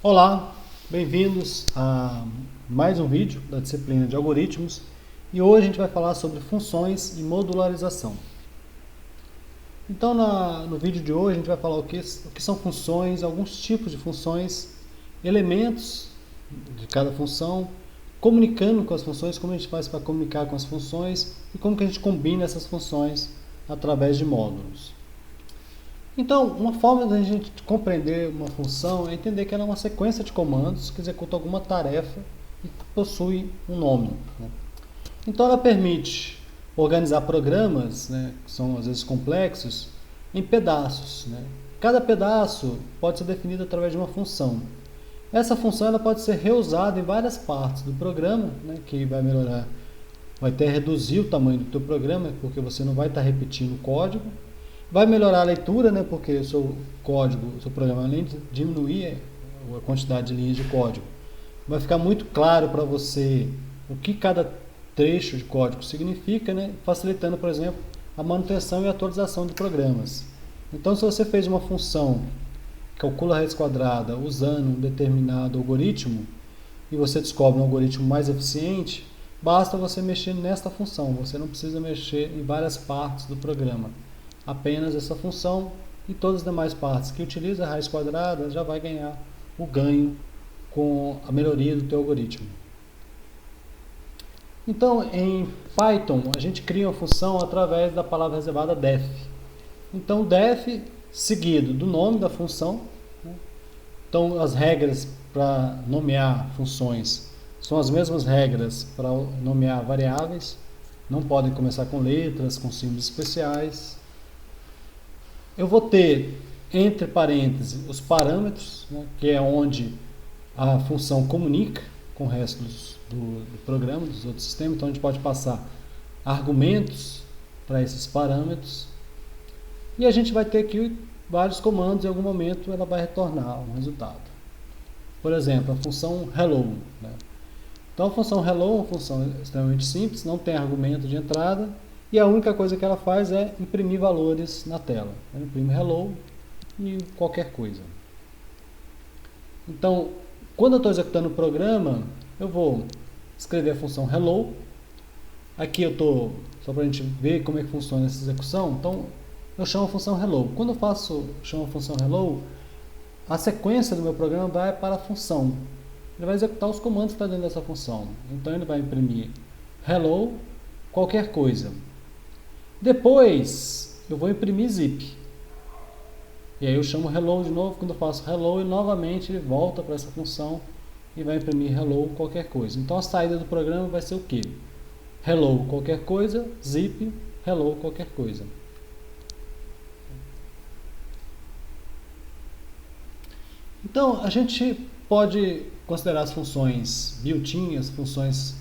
Olá, bem-vindos a mais um vídeo da disciplina de algoritmos e hoje a gente vai falar sobre funções e modularização. Então, no vídeo de hoje a gente vai falar o que são funções, alguns tipos de funções, elementos de cada função, comunicando com as funções, como a gente faz para comunicar com as funções e como que a gente combina essas funções através de módulos. Então, uma forma da gente compreender uma função é entender que ela é uma sequência de comandos que executa alguma tarefa e possui um nome, né? Então, ela permite organizar programas, né, que são às vezes complexos, em pedaços, né? Cada pedaço pode ser definido através de uma função. Essa função ela pode ser reusada em várias partes do programa, né, que vai melhorar, vai até reduzir o tamanho do teu programa, porque você não vai estar repetindo o código. Vai melhorar a leitura, né, porque o seu código, o seu programa, além de diminuir a quantidade de linhas de código, vai ficar muito claro para você o que cada trecho de código significa, né, facilitando, por exemplo, a manutenção e atualização de programas. Então, se você fez uma função que calcula a raiz quadrada usando um determinado algoritmo e você descobre um algoritmo mais eficiente, basta você mexer nesta função, você não precisa mexer em várias partes do programa. Apenas essa função e todas as demais partes que utilizam a raiz quadrada já vai ganhar o ganho com a melhoria do teu algoritmo. Então, em Python, a gente cria uma função através da palavra reservada def. Então, def seguido do nome da função, né? Então, as regras para nomear funções são as mesmas regras para nomear variáveis. Não podem começar com letras, com símbolos especiais. Eu vou ter, entre parênteses, os parâmetros, né, que é onde a função comunica com o resto do programa, dos outros sistemas. Então, a gente pode passar argumentos para esses parâmetros. E a gente vai ter aqui vários comandos e em algum momento ela vai retornar um resultado. Por exemplo, a função hello, né? Então, a função hello é uma função extremamente simples, não tem argumento de entrada. E a única coisa que ela faz é imprimir valores na tela. Ela imprime hello e qualquer coisa. Então, quando eu estou executando o programa, eu vou escrever a função hello. Aqui eu estou, só para a gente ver como é que funciona essa execução. Então, eu chamo a função hello. Quando eu chamo a função hello, a sequência do meu programa vai para a função. Ele vai executar os comandos que estão dentro dessa função. Então, ele vai imprimir hello, qualquer coisa. Depois, eu vou imprimir zip. E aí eu chamo hello de novo. Quando eu faço hello, e novamente ele volta para essa função e vai imprimir hello qualquer coisa. Então a saída do programa vai ser o quê? Hello qualquer coisa, zip, hello qualquer coisa. Então a gente pode considerar as funções built-in, as funções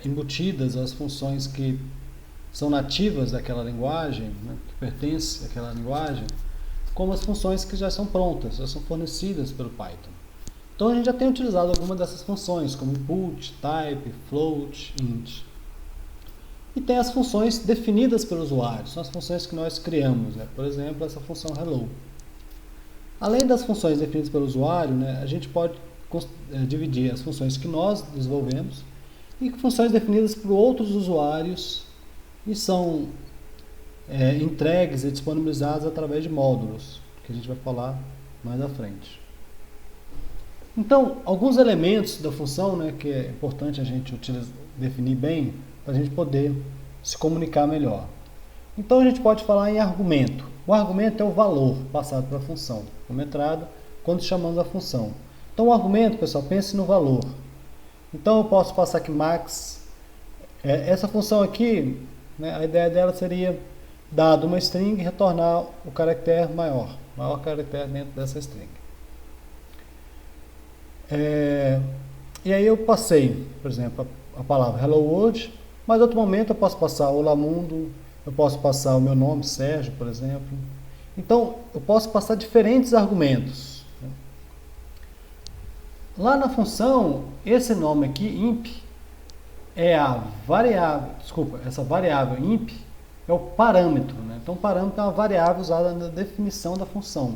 embutidas, as funções que são nativas daquela linguagem, né, que pertence àquela linguagem, como as funções que já são prontas, já são fornecidas pelo Python. Então a gente já tem utilizado algumas dessas funções, como input, type, float, int. E tem as funções definidas pelo usuário, são as funções que nós criamos, né? Por exemplo, essa função hello. Além das funções definidas pelo usuário, né, a gente pode dividir as funções que nós desenvolvemos e funções definidas por outros usuários e são entregues e disponibilizados através de módulos, que a gente vai falar mais à frente. Então, alguns elementos da função, né, que é importante a gente definir bem, para a gente poder se comunicar melhor. Então, a gente pode falar em argumento. O argumento é o valor passado para a função, como entrada, quando chamamos a função. Então, o argumento, pessoal, pense no valor. Então, eu posso passar aqui max. Essa função aqui, né, a ideia dela seria, dado uma string, retornar o caractere maior caractere dentro dessa string. E aí eu passei, por exemplo, a palavra hello world, mas em outro momento eu posso passar olá mundo, eu posso passar o meu nome, Sérgio, por exemplo. Então, eu posso passar diferentes argumentos. Lá na função, esse nome aqui, imp, é a variável, essa variável imp é o parâmetro, né? Então, o parâmetro é uma variável usada na definição da função.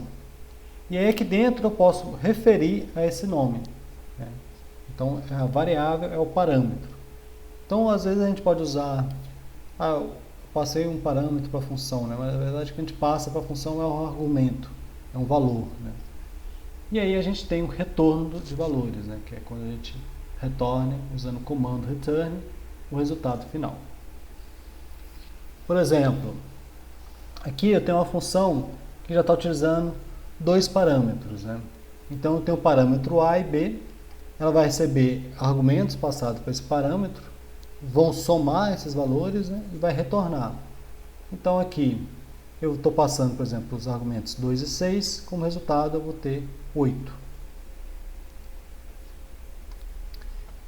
E aí aqui dentro eu posso referir a esse nome, né? Então a variável é o parâmetro. Então às vezes a gente pode usar, eu passei um parâmetro para a função, né? Mas na verdade o que a gente passa para a função é um argumento, é um valor, né? E aí a gente tem o retorno de valores, né? Que é quando a gente retorna, usando o comando return, o resultado final. Por exemplo, aqui eu tenho uma função que já está utilizando dois parâmetros, né? Então eu tenho o parâmetro A e B, ela vai receber argumentos passados para esse parâmetro, vão somar esses valores, né? E vai retornar. Então aqui eu estou passando, por exemplo, os argumentos 2 e 6, como resultado eu vou ter 8.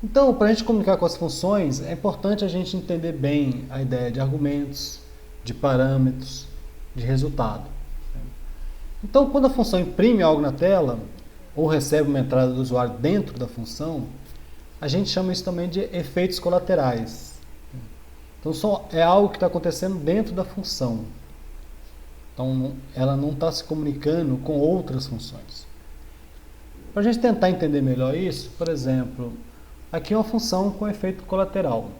Então, para a gente comunicar com as funções, é importante a gente entender bem a ideia de argumentos, de parâmetros, de resultado. Então, quando a função imprime algo na tela, ou recebe uma entrada do usuário dentro da função, a gente chama isso também de efeitos colaterais. Então, é algo que está acontecendo dentro da função. Então, ela não está se comunicando com outras funções. Para a gente tentar entender melhor isso, por exemplo, aqui é uma função com efeito colateral.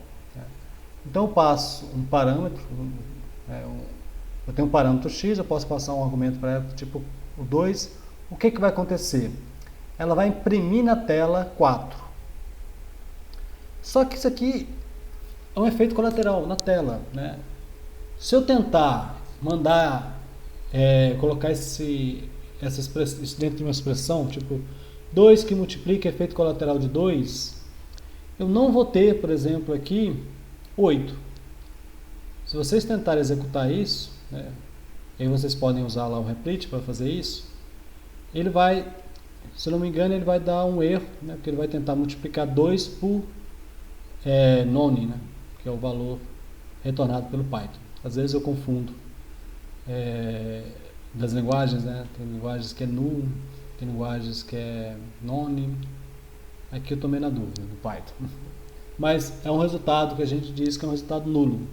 Então eu passo um parâmetro, eu tenho um parâmetro x, eu posso passar um argumento para ela, tipo o 2. O que vai acontecer? Ela vai imprimir na tela 4. Só que isso aqui é um efeito colateral na tela, né? Se eu tentar mandar colocar isso dentro de uma expressão, tipo 2 que multiplica efeito colateral de 2, eu não vou ter, por exemplo, aqui 8. Se vocês tentarem executar isso, né, aí vocês podem usar lá o Replit para fazer isso, ele vai, se eu não me engano, ele vai dar um erro, né, porque ele vai tentar multiplicar 2 por none, né, que é o valor retornado pelo Python. Às vezes eu confundo das linguagens, né, tem linguagens que é null, tem linguagens que é none. Aqui eu tomei na dúvida, no Python. Mas é um resultado que a gente diz que é um resultado nulo.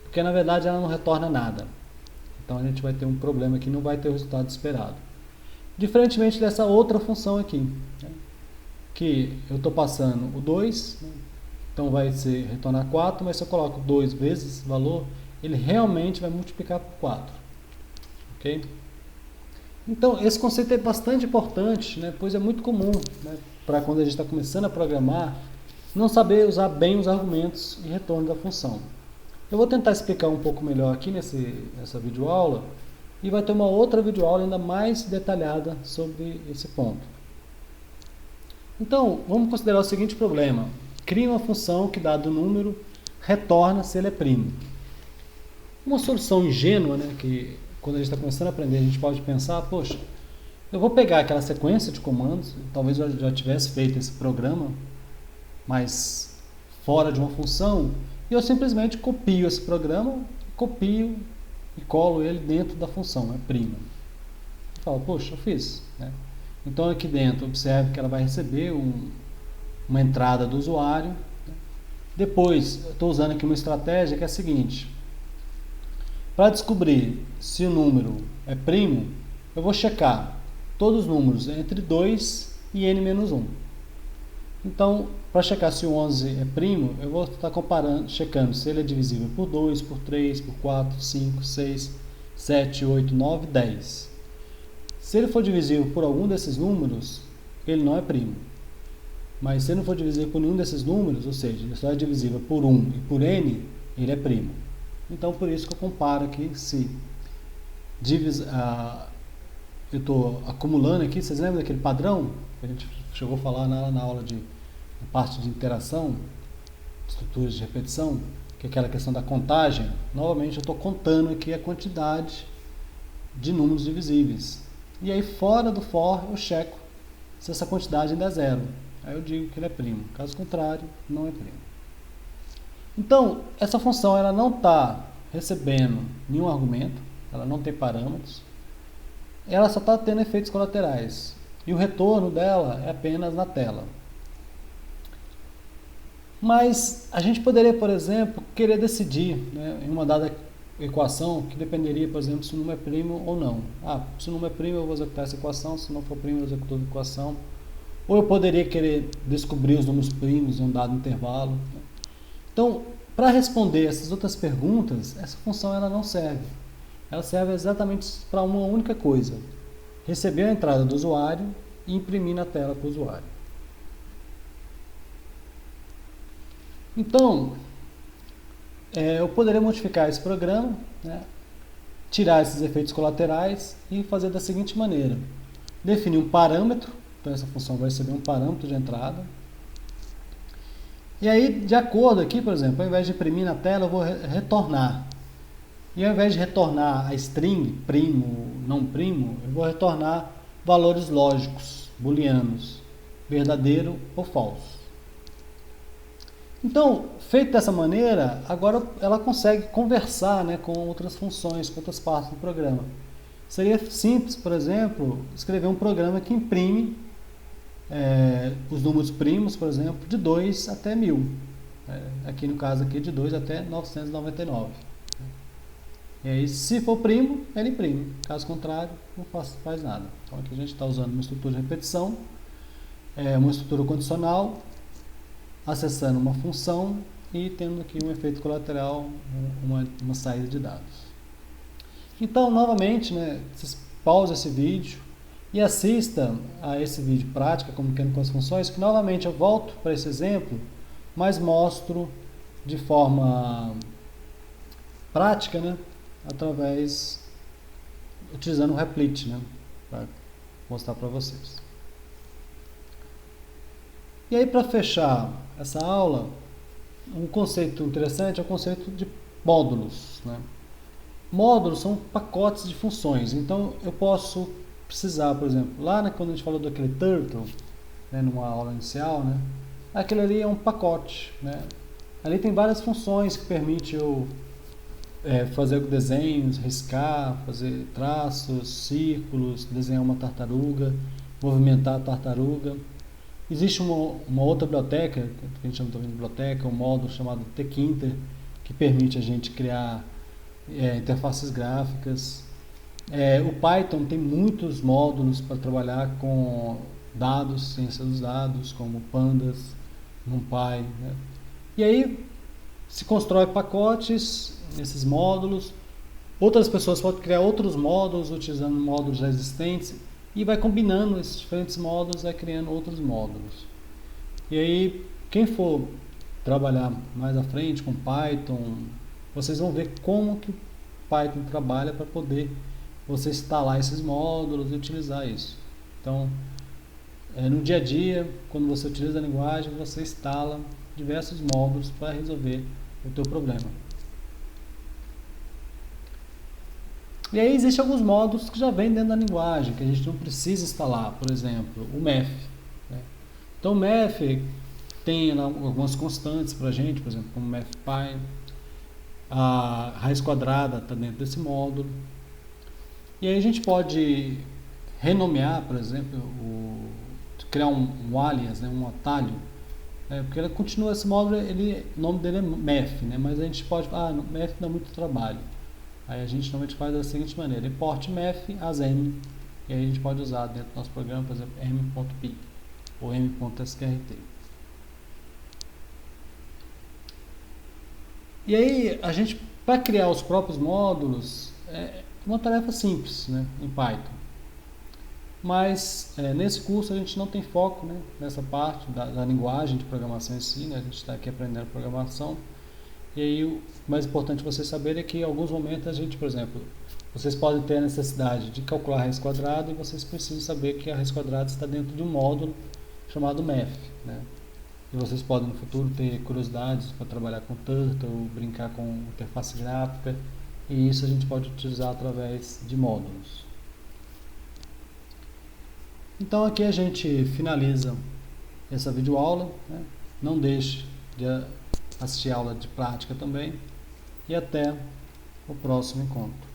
Porque na verdade ela não retorna nada. Então a gente vai ter um problema aqui, não vai ter o resultado esperado. Diferentemente dessa outra função aqui, né, que eu estou passando o 2, né, então vai ser retornar 4, mas se eu coloco 2 vezes esse valor, ele realmente vai multiplicar por 4. Ok? Então esse conceito é bastante importante, né, pois é muito comum, né, para quando a gente está começando a programar, não saber usar bem os argumentos e retorno da função. Eu vou tentar explicar um pouco melhor aqui nessa videoaula, e vai ter uma outra videoaula ainda mais detalhada sobre esse ponto. Então, vamos considerar o seguinte problema. Cria uma função que, dado o número, retorna se ele é primo. Uma solução ingênua, né, que quando a gente está começando a aprender, a gente pode pensar, poxa, eu vou pegar aquela sequência de comandos, talvez eu já tivesse feito esse programa, mas fora de uma função, e eu simplesmente copio esse programa, copio e colo ele dentro da função, é prima. Eu falo, poxa, eu fiz, né? Então aqui dentro, observe que ela vai receber uma entrada do usuário. Depois, eu estou usando aqui uma estratégia que é a seguinte. Para descobrir se o número é primo, eu vou checar todos os números entre 2 e n-1. Então, para checar se o 11 é primo, eu vou estar checando se ele é divisível por 2, por 3, por 4, 5, 6, 7, 8, 9, 10. Se ele for divisível por algum desses números, ele não é primo. Mas se ele não for divisível por nenhum desses números, ou seja, ele só é divisível por 1 e por n, ele é primo. Então, por isso que eu comparo aqui se eu estou acumulando aqui, vocês lembram daquele padrão que a gente chegou a falar na aula de parte de interação, estruturas de repetição, que é aquela questão da contagem. Novamente eu estou contando aqui a quantidade de números divisíveis. E aí fora do for eu checo se essa quantidade ainda é zero. Aí eu digo que ele é primo. Caso contrário, não é primo. Então, essa função ela não está recebendo nenhum argumento, ela não tem parâmetros, ela só está tendo efeitos colaterais. E o retorno dela é apenas na tela. Mas a gente poderia, por exemplo, querer decidir, né, em uma dada equação que dependeria, por exemplo, se o número é primo ou não. Se o número é primo eu vou executar essa equação, se não for primo eu executo a equação. Ou eu poderia querer descobrir os números primos em um dado intervalo. Então, para responder essas outras perguntas, essa função ela não serve. Ela serve exatamente para uma única coisa: receber a entrada do usuário e imprimir na tela para o usuário. Então, eu poderia modificar esse programa, né, tirar esses efeitos colaterais e fazer da seguinte maneira: definir um parâmetro. Então essa função vai receber um parâmetro de entrada. E aí, de acordo aqui, por exemplo, ao invés de imprimir na tela, eu vou retornar. E ao invés de retornar a string, primo, não primo, eu vou retornar valores lógicos, booleanos, verdadeiro ou falso. Então, feito dessa maneira, agora ela consegue conversar, né, com outras funções, com outras partes do programa. Seria simples, por exemplo, escrever um programa que imprime os números primos, por exemplo, de 2 até 1000. Aqui no caso aqui de 2 até 999. E aí, se for primo, ele imprime. Caso contrário, não faz nada. Então aqui a gente está usando uma estrutura de repetição, uma estrutura condicional, acessando uma função e tendo aqui um efeito colateral, uma saída de dados. Então, novamente, né, vocês pausem esse vídeo e assista a esse vídeo prática, comunicando com as funções, que novamente eu volto para esse exemplo, mas mostro de forma prática, né, utilizando o Replit, né, para mostrar para vocês. E aí, para fechar essa aula, um conceito interessante é o conceito de módulos, né? Módulos são pacotes de funções. Então, eu posso precisar, por exemplo, quando a gente falou daquele turtle, né, numa aula inicial, né, aquele ali é um pacote, né? Ali tem várias funções que permitem eu fazer desenhos, riscar, fazer traços, círculos, desenhar uma tartaruga, movimentar a tartaruga. Existe uma outra biblioteca, que a gente chama também de biblioteca, um módulo chamado tkinter, que permite a gente criar interfaces gráficas. O Python tem muitos módulos para trabalhar com dados, ciência dos dados, como pandas, NumPy, né? E aí se constrói pacotes nesses módulos. Outras pessoas podem criar outros módulos utilizando módulos já existentes e vai combinando esses diferentes módulos, vai criando outros módulos. E aí, quem for trabalhar mais à frente com Python, vocês vão ver como que o Python trabalha para poder você instalar esses módulos e utilizar isso. Então, no dia a dia, quando você utiliza a linguagem, você instala diversos módulos para resolver o teu problema. E aí existem alguns módulos que já vêm dentro da linguagem, que a gente não precisa instalar, por exemplo, o math, né? Então o math tem algumas constantes para a gente, por exemplo, como mathpy, a raiz quadrada está dentro desse módulo. E aí a gente pode renomear, por exemplo, criar um alias, né, um atalho, porque ele continua esse módulo, o nome dele é math, né, mas a gente pode, math dá muito trabalho. Aí a gente normalmente faz da seguinte maneira: import math as m, e aí a gente pode usar dentro do nosso programa, por exemplo, m.py ou m.sqrt. E aí a gente, para criar os próprios módulos, é uma tarefa simples, né, em Python. Mas nesse curso a gente não tem foco, né, nessa parte da linguagem de programação em si, né, a gente está aqui aprendendo programação. E aí o mais importante você saber é que em alguns momentos a gente, por exemplo, vocês podem ter a necessidade de calcular a raiz quadrada e vocês precisam saber que a raiz quadrada está dentro de um módulo chamado math, né? E vocês podem no futuro ter curiosidades para trabalhar com Turtle, brincar com interface gráfica, e isso a gente pode utilizar através de módulos. Então aqui a gente finaliza essa videoaula, né? Não deixe de assistir a aula de prática também, e até o próximo encontro.